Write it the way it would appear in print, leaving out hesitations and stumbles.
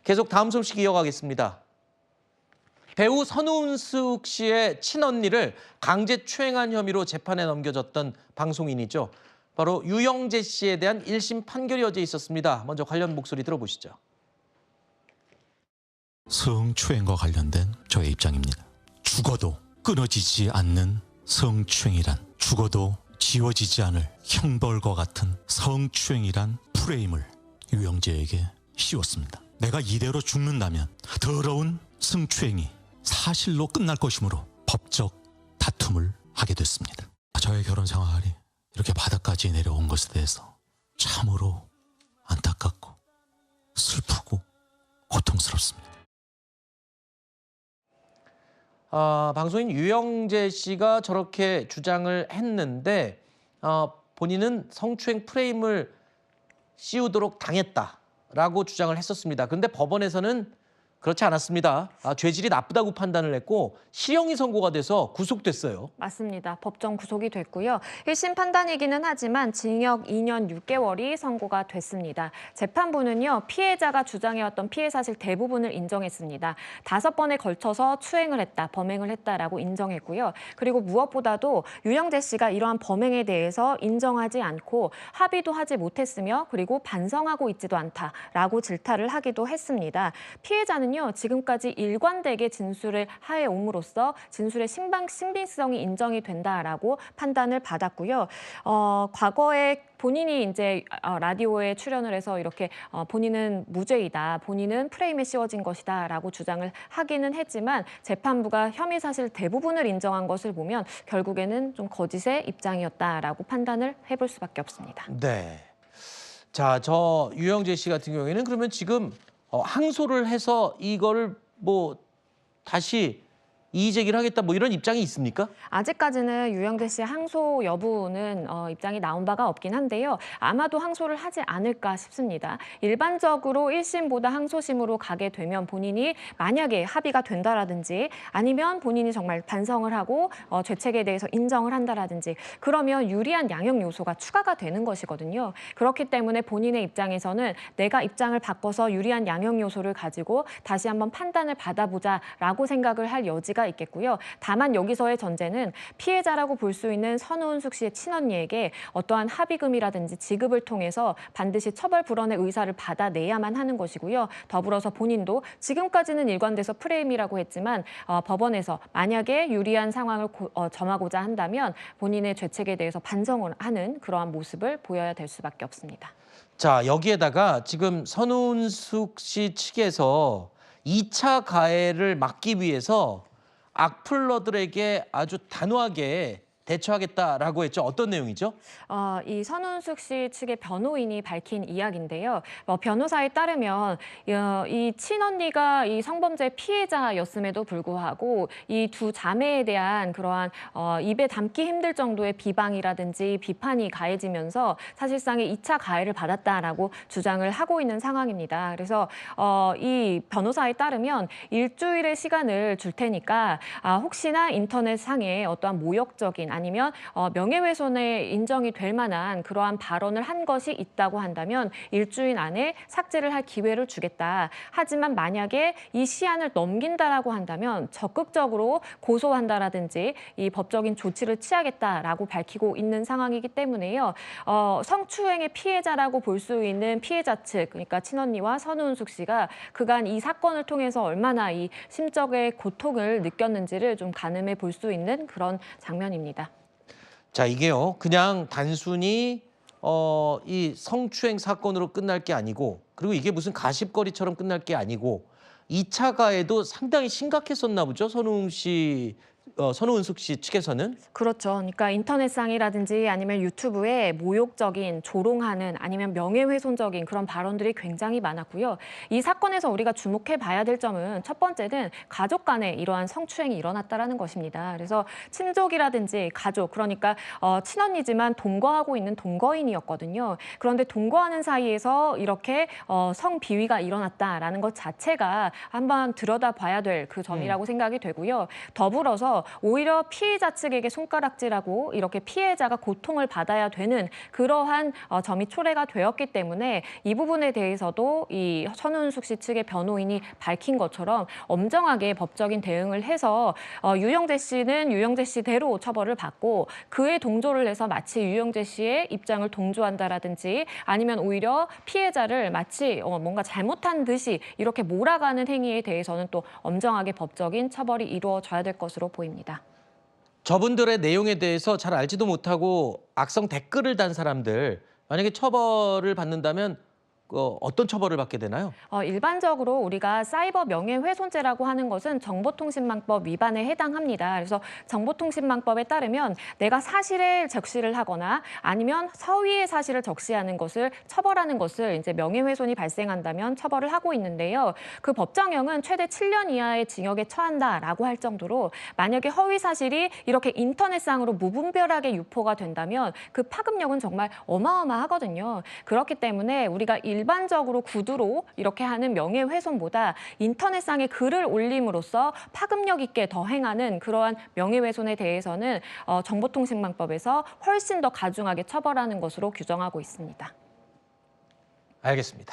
계속 다음 소식 이어가겠습니다. 배우 선우은숙 씨의 친언니를 강제추행한 혐의로 재판에 넘겨졌던 방송인이죠. 바로 유영재 씨에 대한 1심 판결이 어제 있었습니다. 먼저 관련 목소리 들어보시죠. 성추행과 관련된 저의 입장입니다. 죽어도 끊어지지 않는 성추행이란, 죽어도 지워지지 않을 형벌과 같은 성추행이란 프레임을 유영재에게 씌웠습니다. 내가 이대로 죽는다면 더러운 성추행이 사실로 끝날 것이므로 법적 다툼을 하게 됐습니다. 저의 결혼 생활이 이렇게 바닥까지 내려온 것에 대해서 참으로 안타깝고 슬프고 고통스럽습니다. 방송인 유영재 씨가 저렇게 주장을 했는데 본인은 성추행 프레임을 씌우도록 당했다라고 주장을 했었습니다. 그런데 법원에서는 그렇지 않았습니다. 죄질이 나쁘다고 판단을 했고 실형이 선고가 돼서 구속됐어요. 맞습니다. 법정 구속이 됐고요. 1심 판단이기는 하지만 징역 2년 6개월이 선고가 됐습니다. 재판부는요, 피해자가 주장해왔던 피해 사실 대부분을 인정했습니다. 5번에 걸쳐서 추행을 했다, 범행을 했다라고 인정했고요. 그리고 무엇보다도 유영재 씨가 이러한 범행에 대해서 인정하지 않고 합의도 하지 못했으며 그리고 반성하고 있지도 않다라고 질타를 하기도 했습니다. 피해자는 지금까지 일관되게 진술을 하해옴으로써 진술의 신빙성이 인정이 된다라고 판단을 받았고요. 과거에 본인이 이제 라디오에 출연을 해서 이렇게 본인은 무죄이다, 본인은 프레임에 씌워진 것이다라고 주장을 하기는 했지만 재판부가 혐의 사실 대부분을 인정한 것을 보면 결국에는 좀 거짓의 입장이었다라고 판단을 해볼 수밖에 없습니다. 네. 자, 저 유영재 씨 같은 경우에는 그러면 지금 항소를 해서 이거를 뭐 다시 이의 제기를 하겠다 뭐 이런 입장이 있습니까? 아직까지는 유영재 씨의 항소 여부는 입장이 나온 바가 없긴 한데요. 아마도 항소를 하지 않을까 싶습니다. 일반적으로 1심보다 항소심으로 가게 되면 본인이 만약에 합의가 된다라든지 아니면 본인이 정말 반성을 하고 죄책에 대해서 인정을 한다라든지 그러면 유리한 양형 요소가 추가가 되는 것이거든요. 그렇기 때문에 본인의 입장에서는 내가 입장을 바꿔서 유리한 양형 요소를 가지고 다시 한번 판단을 받아보자라고 생각을 할 여지가 있겠고요. 다만 여기서의 전제는 피해자라고 볼 수 있는 선우은숙 씨의 친언니에게 어떠한 합의금이라든지 지급을 통해서 반드시 처벌 불원의 의사를 받아내야만 하는 것이고요. 더불어서 본인도 지금까지는 일관돼서 프레임이라고 했지만 법원에서 만약에 유리한 상황을 점하고자 한다면 본인의 죄책에 대해서 반성을 하는 그러한 모습을 보여야 될 수밖에 없습니다. 자, 여기에다가 지금 선우은숙 씨 측에서 2차 가해를 막기 위해서 악플러들에게 아주 단호하게 대처하겠다라고 했죠. 어떤 내용이죠? 이 선우은숙 씨 측의 변호인이 밝힌 이야기인데요. 변호사에 따르면 이 친언니가 이 성범죄 피해자였음에도 불구하고 이 두 자매에 대한 그러한 입에 담기 힘들 정도의 비방이라든지 비판이 가해지면서 사실상의 2차 가해를 받았다라고 주장을 하고 있는 상황입니다. 그래서 이 변호사에 따르면 일주일의 시간을 줄 테니까 혹시나 인터넷상에 어떠한 모욕적인 아니면 명예훼손에 인정이 될 만한 그러한 발언을 한 것이 있다고 한다면 일주일 안에 삭제를 할 기회를 주겠다. 하지만 만약에 이 시한을 넘긴다라고 한다면 적극적으로 고소한다라든지 이 법적인 조치를 취하겠다라고 밝히고 있는 상황이기 때문에요. 성추행의 피해자라고 볼 수 있는 피해자 측, 그러니까 친언니와 선우은숙 씨가 그간 이 사건을 통해서 얼마나 이 심적의 고통을 느꼈는지를 좀 가늠해 볼 수 있는 그런 장면입니다. 자, 이게요. 그냥 단순히 이 성추행 사건으로 끝날 게 아니고 그리고 이게 무슨 가십거리처럼 끝날 게 아니고 2차 가해도 상당히 심각했었나 보죠. 선우은숙 씨 측에서는. 그렇죠. 그러니까 인터넷상이라든지 아니면 유튜브에 모욕적인, 조롱하는 아니면 명예훼손적인 그런 발언들이 굉장히 많았고요. 이 사건에서 우리가 주목해 봐야 될 점은 첫 번째는 가족 간에 이러한 성추행이 일어났다라는 것입니다. 그래서 친족이라든지 가족, 그러니까 친언니지만 동거하고 있는 동거인이었거든요. 그런데 동거하는 사이에서 이렇게 성비위가 일어났다라는 것 자체가 한번 들여다봐야 될 그 점이라고 생각이 되고요. 더불어서 그래서 오히려 피해자 측에게 손가락질하고 이렇게 피해자가 고통을 받아야 되는 그러한 점이 초래가 되었기 때문에 이 부분에 대해서도 이 선우은숙 씨 측의 변호인이 밝힌 것처럼 엄정하게 법적인 대응을 해서 유영재 씨는 유영재 씨대로 처벌을 받고 그에 동조를 해서 마치 유영재 씨의 입장을 동조한다라든지 아니면 오히려 피해자를 마치 뭔가 잘못한 듯이 이렇게 몰아가는 행위에 대해서는 또 엄정하게 법적인 처벌이 이루어져야 될 것으로 보입니다. 저분들의 내용에 대해서 잘 알지도 못하고 악성 댓글을 단 사람들 만약에 처벌을 받는다면 어떤 처벌을 받게 되나요? 일반적으로 우리가 사이버 명예훼손죄라고 하는 것은 정보통신망법 위반에 해당합니다. 그래서 정보통신망법에 따르면 내가 사실에 적시를 하거나 아니면 서위의 사실을 적시하는 것을 처벌하는 것을 이제 명예훼손이 발생한다면 처벌을 하고 있는데요. 그 법정형은 최대 7년 이하의 징역에 처한다라고 할 정도로 만약에 허위 사실이 이렇게 인터넷상으로 무분별하게 유포가 된다면 그 파급력은 정말 어마어마하거든요. 그렇기 때문에 우리가 일반적으로 구두로 이렇게 하는 명예훼손보다 인터넷상에 글을 올림으로써 파급력 있게 더 행하는 그러한 명예훼손에 대해서는 정보통신망법에서 훨씬 더 가중하게 처벌하는 것으로 규정하고 있습니다. 알겠습니다.